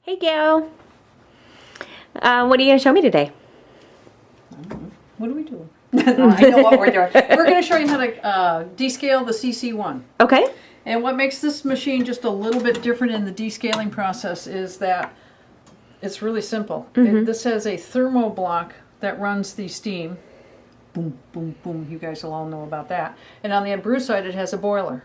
Hey Gail, what are you going to show me today? What are we doing? No, I know what we're doing. We're going to show you how to descale the CC1. Okay. And what makes this machine just a little bit different in the descaling process is that it's really simple. This has a thermo block that runs the steam. Boom, boom, boom. You guys will all know about that. And on the brew side, it has a boiler.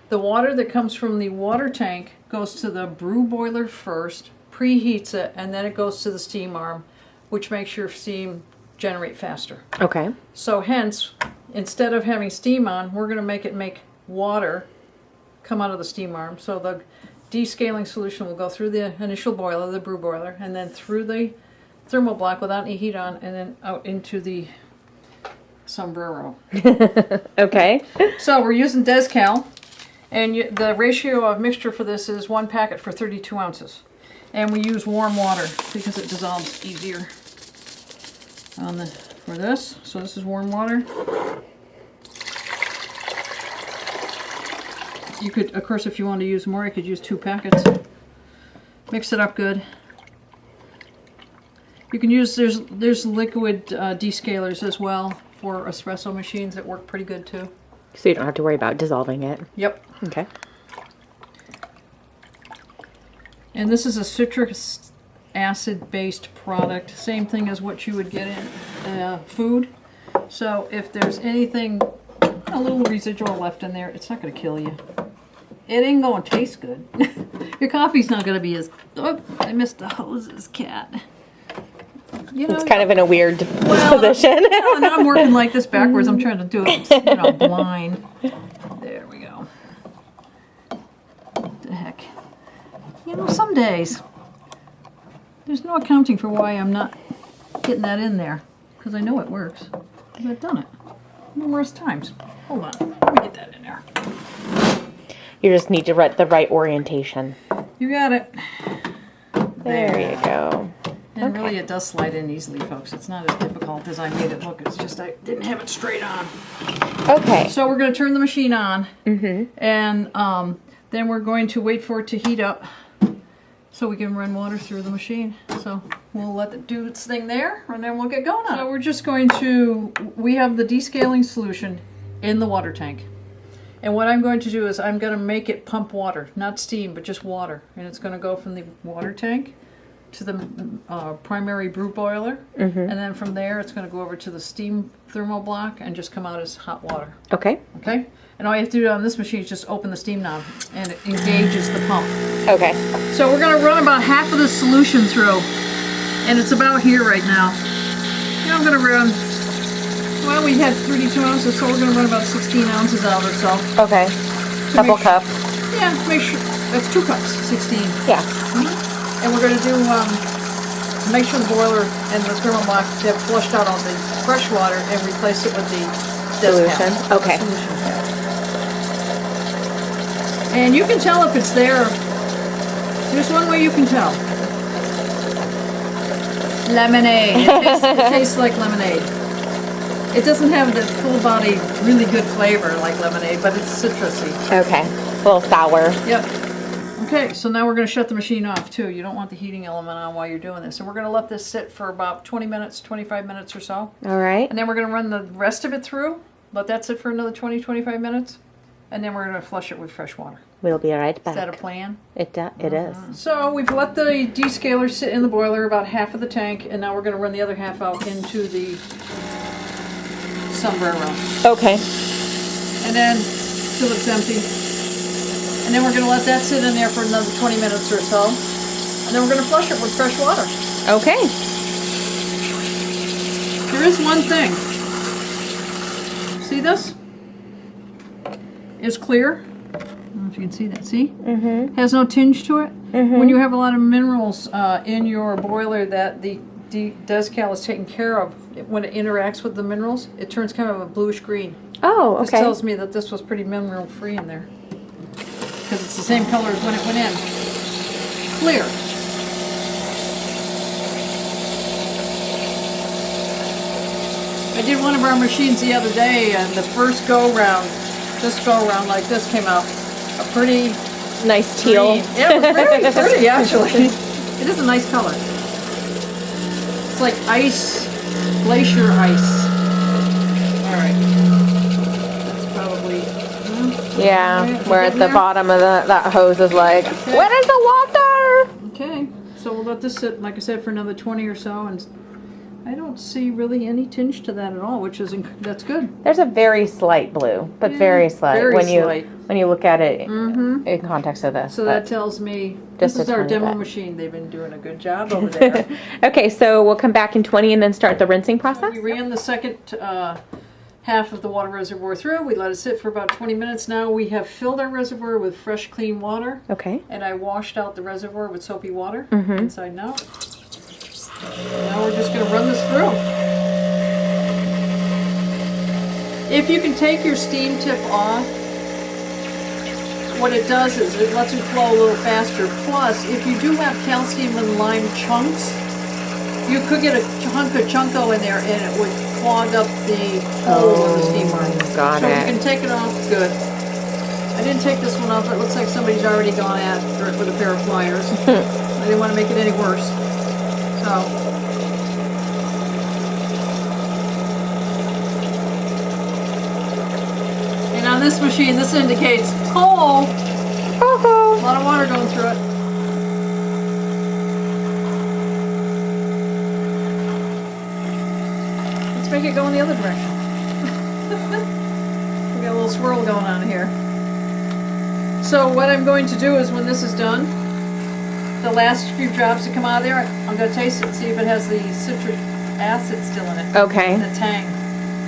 The water that comes from the water tank goes to the brew boiler first, preheats it, and then it goes to the steam arm, which makes your steam generate faster. Okay. So hence, instead of having steam on, we're going to make water come out of the steam arm. So the descaling solution will go through the initial boiler, the brew boiler, and then through the thermal block without any heat on, and then out into the sombrero. Okay. So we're using Descal, and the ratio of mixture for this is 1 packet for 32 ounces. And we use warm water because it dissolves easier for this. So this is warm water. You could, of course, if you want to use more, you could use 2 packets. Mix it up good. You can use, there's liquid descalers as well for espresso machines that work pretty good too. So you don't have to worry about dissolving it. Yep. Okay. And this is a citric acid based product. Same thing as what you would get in food. So if there's anything, a little residual left in there, it's not going to kill you. It ain't going to taste good. Your coffee's not going to be as... Oh, I missed the hoses, cat. You know, It's kind of in a weird position. Now I'm working like this backwards. I'm trying to do it, blind. There we go. What the heck? Some days there's no accounting for why I'm not getting that in there, because I know it works. Because I've done it numerous times. Hold on, let me get that in there. You just need to write the right orientation. You got it. There you go. And really it does slide in easily, folks. It's not as difficult as I made it look. It's just I didn't have it straight on. Okay. So we're going to turn the machine on. And then we're going to wait for it to heat up so we can run water through the machine. So we'll let it do its thing there, and then we'll get going on it. So we're just going to, we have the descaling solution in the water tank. And what I'm going to do is I'm going to make it pump water, not steam, but just water. And it's going to go from the water tank to the primary brew boiler. And then from there, it's going to go over to the steam thermal block and just come out as hot water. Okay. Okay? And all you have to do on this machine is just open the steam knob, and it engages the pump. Okay. So we're going to run about half of the solution through, and it's about here right now. I'm going to run, well, we had 32 ounces, so we're going to run about 16 ounces out or so. Okay. Couple cups. Yeah, make sure, that's 2 cups, 16. Yeah. And we're going to do, make sure the boiler and the thermal block have flushed out all the fresh water and replace it with the Solution. Okay. Solution. And you can tell if it's there. There's one way you can tell. Lemonade. It tastes like lemonade. It doesn't have the full-body, really good flavor like lemonade, but it's citrusy. Okay. A little sour. Yep. Okay, so now we're going to shut the machine off too. You don't want the heating element on while you're doing this. And we're going to let this sit for about 20 minutes, 25 minutes or so. All right. And then we're going to run the rest of it through. Let that sit for another 20, 25 minutes. And then we're going to flush it with fresh water. We'll be right back. Is that a plan? It is. So we've let the descaler sit in the boiler about half of the tank. And now we're going to run the other half out into the sombrero. Okay. And then till it's empty. And then we're going to let that sit in there for another 20 minutes or so. And then we're going to flush it with fresh water. Okay. There is one thing. See this? It's clear. I don't know if you can see that. See? Has no tinge to it. When you have a lot of minerals in your boiler that the Descal is taking care of, when it interacts with the minerals, it turns kind of a bluish green. Oh, okay. This tells me that this was pretty mineral free in there. Because it's the same color as when it went in. Clear. I did one of our machines the other day, and the first go-round, this go-round like this came out a pretty Nice teal. green. Yeah, it was very pretty actually. It is a nice color. It's like ice, glacier ice. All right. That's probably. Yeah, right, we're at the bottom of that hose is like, Okay. where is the water? Okay, so we'll let this sit, like I said, for another 20 or so, and I don't see really any tinge to that at all, which is that's good. There's a very slight blue, but Yeah, very slight very when slight. you look at it in context of this. So that tells me just this is a our tiny demo bit. machine. They've been doing a good job over there. Okay, so we'll come back in 20 and then start the rinsing process. We ran the second half of the water reservoir through. We let it sit for about 20 minutes. Now we have filled our reservoir with fresh, clean water. Okay. And I washed out the reservoir with soapy water inside and out. Now we're just going to run this through. If you can take your steam tip off, what it does is it lets it flow a little faster. Plus, if you do have calcium and lime chunks, you could get a hunk of Chunko in there and it would clog up the hole in the steamer. Got so it. if you can take it off, good. I didn't take this one off, but it looks like somebody's already gone after it with a pair of pliers. I didn't want to make it any worse. So. And on this machine, this indicates, oh, a lot of water going through it. Let's make it go in the other direction. We got a little swirl going on here. So what I'm going to do is when this is done, the last few drops that come out of there, I'm going to taste it and see if it has the citric acid still in it. Okay. The tang.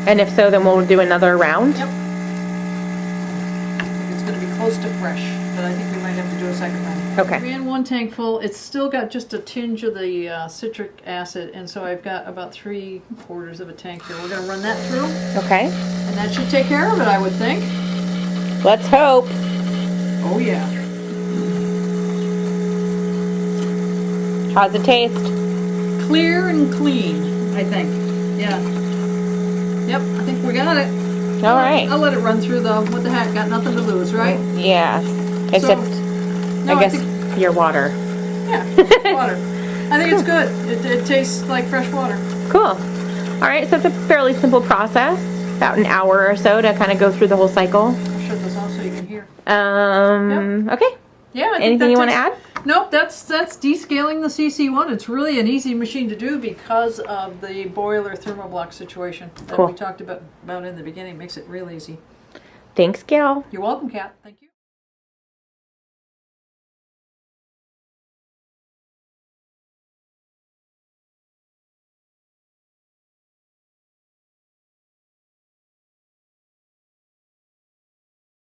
And if so, then we'll do another round. Yep. I think it's going to be close to fresh, but I think we might have to do a second round. Okay. Ran one tank full. It's still got just a tinge of the citric acid, and so I've got about 3/4 of a tank here. We're going to run that through, Okay. and that should take care of it, I would think. Let's hope. Oh yeah. How's it taste? Clear and clean, I think. Yeah. Yep, I think we got it. All right. I'll let it run through though. What the heck? Got nothing to lose, right? Yeah. Except, No, I guess, think, your water. yeah, water. I think it's good. It tastes like fresh water. Cool. All right, so it's a fairly simple process. About an hour or so to kind of go through the whole cycle. I'll shut this off so you can hear. Okay. Yeah. I think Anything that you want to takes- add? Nope, that's descaling the CC1. It's really an easy machine to do because of the boiler thermoblock situation that Cool. we talked about in the beginning. Makes it real easy. Thanks, Gail. You're welcome, Kat. Thank you.